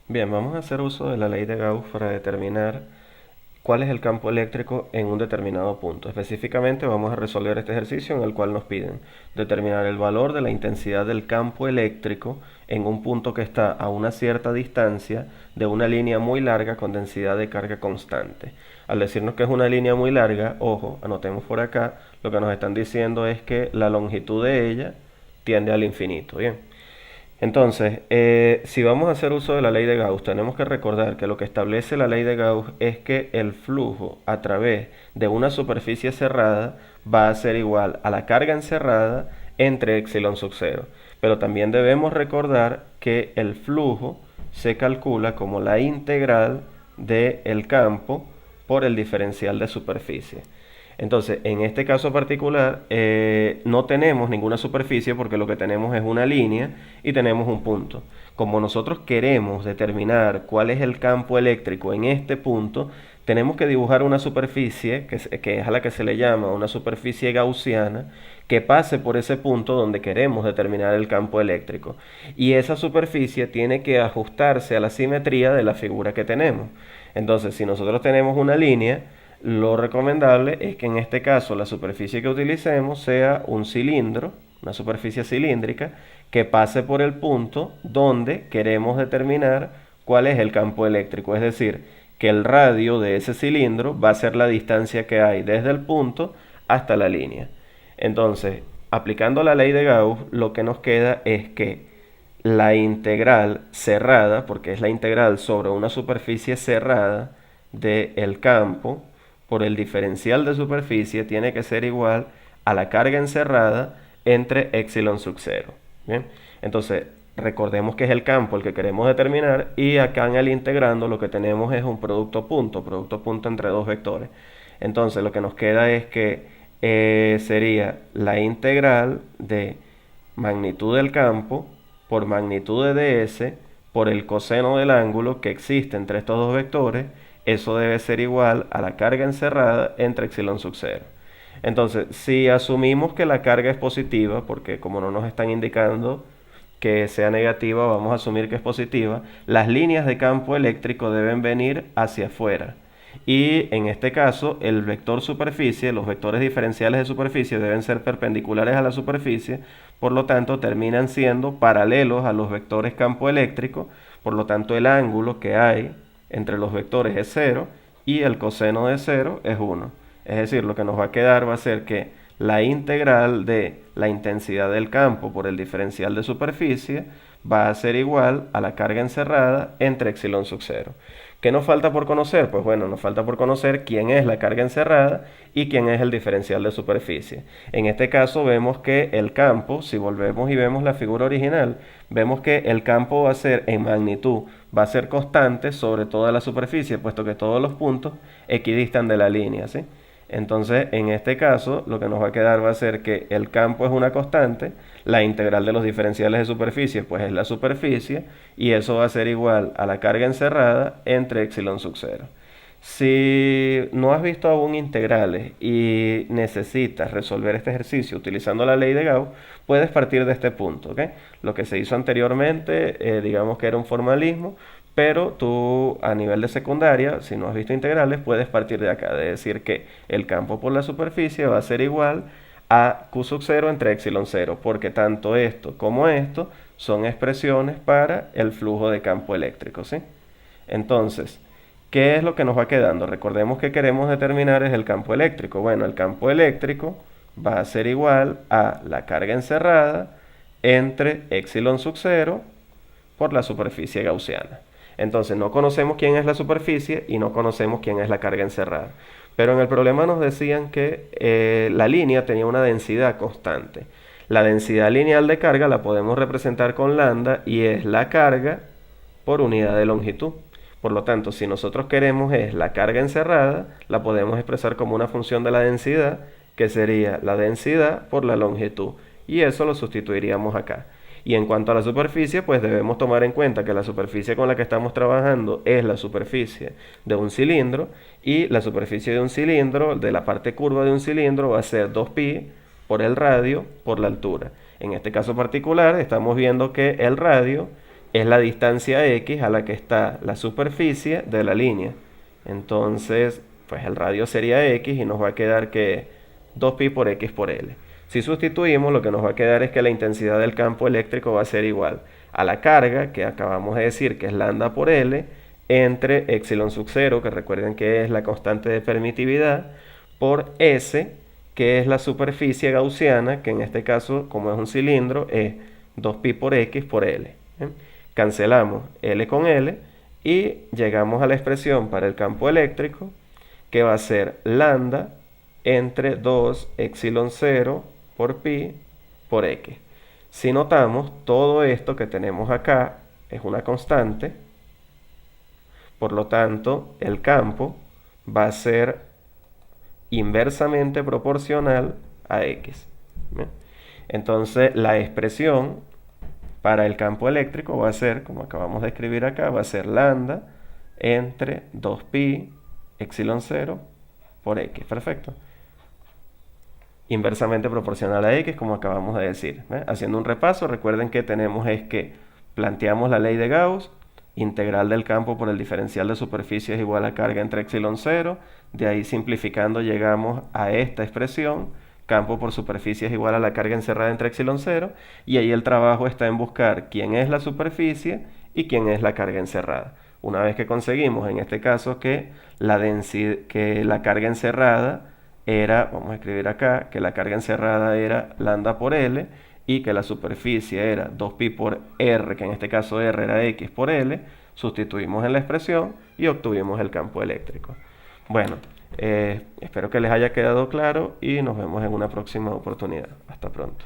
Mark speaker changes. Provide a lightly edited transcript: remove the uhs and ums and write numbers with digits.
Speaker 1: Bien, vamos a hacer uso de la ley de Gauss para determinar cuál es el campo eléctrico en un determinado punto. Específicamente vamos a resolver este ejercicio en el cual nos piden determinar el valor de la intensidad del campo eléctrico en un punto que está a una cierta distancia de una línea muy larga con densidad de carga constante. Al decirnos que es una línea muy larga, ojo, anotemos por acá, lo que nos están diciendo es que la longitud de ella tiende al infinito. Bien. Entonces, si vamos a hacer uso de la ley de Gauss, tenemos que recordar que lo que establece la ley de Gauss es que el flujo a través de una superficie cerrada va a ser igual a la carga encerrada entre epsilon sub 0. Pero también debemos recordar que el flujo se calcula como la integral del campo por el diferencial de superficie. Entonces, en este caso particular, no tenemos ninguna superficie porque lo que tenemos es una línea y tenemos un punto. Como nosotros queremos determinar cuál es el campo eléctrico en este punto, tenemos que dibujar una superficie, que es a la que se le llama una superficie gaussiana, que pase por ese punto donde queremos determinar el campo eléctrico. Y esa superficie tiene que ajustarse a la simetría de la figura que tenemos. Entonces, si nosotros tenemos una línea, lo recomendable es que en este caso la superficie que utilicemos sea un cilindro, una superficie cilíndrica, que pase por el punto donde queremos determinar cuál es el campo eléctrico. Es decir, que el radio de ese cilindro va a ser la distancia que hay desde el punto hasta la línea. Entonces, aplicando la ley de Gauss, lo que nos queda es que la integral cerrada, porque es la integral sobre una superficie cerrada del campo, por el diferencial de superficie tiene que ser igual a la carga encerrada entre epsilon sub 0. ¿Bien? Entonces, recordemos que es el campo el que queremos determinar y acá en el integrando lo que tenemos es un producto punto entre dos vectores. Entonces, lo que nos queda es que sería la integral de magnitud del campo por magnitud de ds por el coseno del ángulo que existe entre estos dos vectores. Eso debe ser igual a la carga encerrada entre epsilon sub 0. Entonces, si asumimos que la carga es positiva, porque como no nos están indicando que sea negativa, vamos a asumir que es positiva, las líneas de campo eléctrico deben venir hacia afuera. Y en este caso, el vector superficie, los vectores diferenciales de superficie deben ser perpendiculares a la superficie, por lo tanto terminan siendo paralelos a los vectores campo eléctrico, por lo tanto el ángulo que hay entre los vectores es 0 y el coseno de 0 es 1. Es decir, lo que nos va a quedar va a ser que la integral de la intensidad del campo por el diferencial de superficie va a ser igual a la carga encerrada entre epsilon sub 0. ¿Qué nos falta por conocer? Pues bueno, nos falta por conocer quién es la carga encerrada y quién es el diferencial de superficie. En este caso vemos que el campo, si volvemos y vemos la figura original, vemos que el campo va a ser en magnitud, va a ser constante sobre toda la superficie, puesto que todos los puntos equidistan de la línea, ¿sí? Entonces, en este caso, lo que nos va a quedar va a ser que el campo es una constante, la integral de los diferenciales de superficie pues es la superficie, y eso va a ser igual a la carga encerrada entre epsilon sub 0. Si no has visto aún integrales y necesitas resolver este ejercicio utilizando la ley de Gauss, puedes partir de este punto, ¿ok? Lo que se hizo anteriormente, digamos que era un formalismo, pero tú a nivel de secundaria, si no has visto integrales, puedes partir de acá, de decir que el campo por la superficie va a ser igual a Q sub 0 entre epsilon 0, porque tanto esto como esto son expresiones para el flujo de campo eléctrico, ¿sí? Entonces, ¿qué es lo que nos va quedando? Recordemos que queremos determinar es el campo eléctrico. Bueno, el campo eléctrico va a ser igual a la carga encerrada entre epsilon sub 0 por la superficie gaussiana. Entonces no conocemos quién es la superficie y no conocemos quién es la carga encerrada. Pero en el problema nos decían que la línea tenía una densidad constante. La densidad lineal de carga la podemos representar con lambda y es la carga por unidad de longitud. Por lo tanto, si nosotros queremos es la carga encerrada, la podemos expresar como una función de la densidad, que sería la densidad por la longitud. Y eso lo sustituiríamos acá. Y en cuanto a la superficie, pues debemos tomar en cuenta que la superficie con la que estamos trabajando es la superficie de un cilindro, y la superficie de un cilindro, de la parte curva de un cilindro, va a ser 2pi por el radio por la altura. En este caso particular estamos viendo que el radio es la distancia x a la que está la superficie de la línea. Entonces, pues el radio sería x y nos va a quedar que 2pi por x por L. Si sustituimos, lo que nos va a quedar es que la intensidad del campo eléctrico va a ser igual a la carga, que acabamos de decir que es lambda por L, entre epsilon sub 0, que recuerden que es la constante de permitividad, por S, que es la superficie gaussiana, que en este caso, como es un cilindro, es 2pi por x por L. Cancelamos L con L y llegamos a la expresión para el campo eléctrico, que va a ser lambda entre 2 epsilon 0 por pi por x. Si notamos, todo esto que tenemos acá es una constante, por lo tanto, el campo va a ser inversamente proporcional a x. ¿Bien? Entonces, la expresión para el campo eléctrico va a ser, como acabamos de escribir acá, va a ser lambda entre 2pi epsilon 0 por x. Perfecto. Inversamente proporcional a x, como acabamos de decir. Haciendo un repaso, recuerden que tenemos es que planteamos la ley de Gauss, integral del campo por el diferencial de superficie es igual a carga entre epsilon 0, de ahí simplificando llegamos a esta expresión, campo por superficie es igual a la carga encerrada entre epsilon 0, y ahí el trabajo está en buscar quién es la superficie y quién es la carga encerrada. Una vez que conseguimos, en este caso, que la carga encerrada era, vamos a escribir acá, que la carga encerrada era lambda por L y que la superficie era 2pi por R, que en este caso R era X por L, sustituimos en la expresión y obtuvimos el campo eléctrico. Bueno, espero que les haya quedado claro y nos vemos en una próxima oportunidad. Hasta pronto.